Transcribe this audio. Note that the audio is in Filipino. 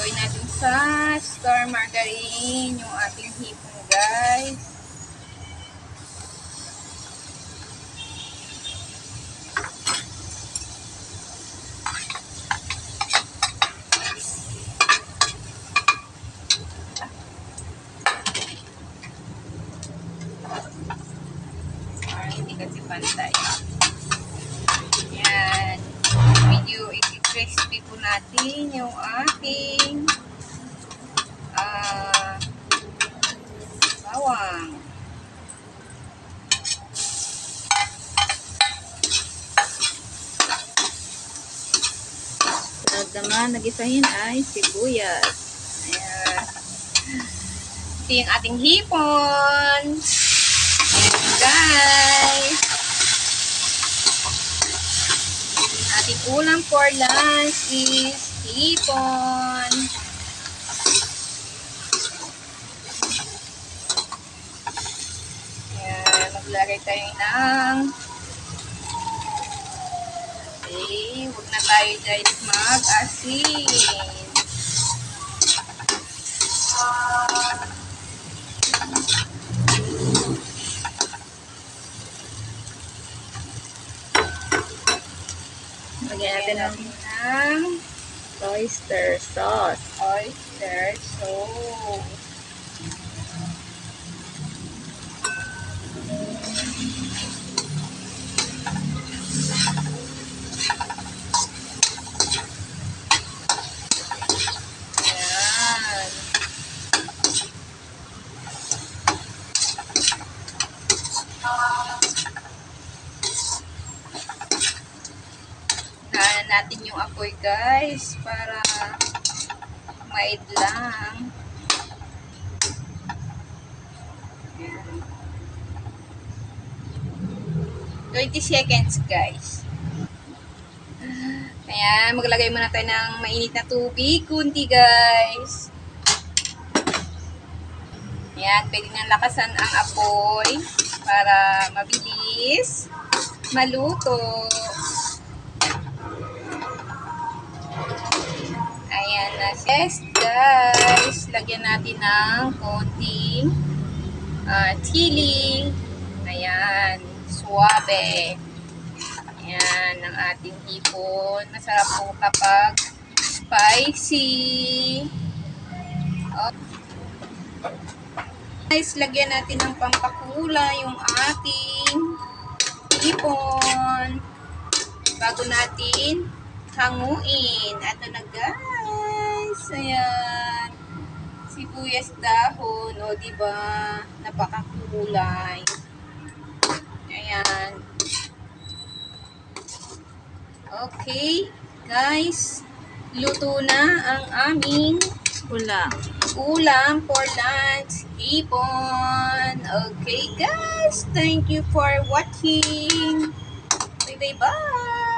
Gawin natin sa Star Margarine yung ating hipon, guys. Hindi kasi pantay. Yan. Medyo i-crispy po natin yung ating bawang. Sunod naman, nagisahin ay sibuyas. Ayan. Ito yung ating hipon. Ayan, guys. Ating ulam for lunch is hipon. Ayan, maglagay tayo ng huwag na tayo guys mag-asin. Lagyan natin ng oyster sauce. Oyster sauce. Naanan natin yung apoy guys para maid lang. 20 seconds guys. Ayan, maglagay muna tayo ng mainit na tubig. Kunti guys. Ayan, pwede nang lakasan ang apoy para mabilis maluto. Ayan na. Yes guys, lagyan natin ng konting chili. Ayan, suwabe. Ayan, ang ating hipon. Masarap po kapag spicy. Oh. Guys, lagyan natin ng pampakulay yung ating hipon bago natin hanguin. Ito na guys. Ayan. Sibuyas dahon. O, diba? Napakakulay. Ayan. Okay. Guys, luto na ang aming ulam for lunch. Hipon. Okay guys. Thank you for watching. Bye bye bye.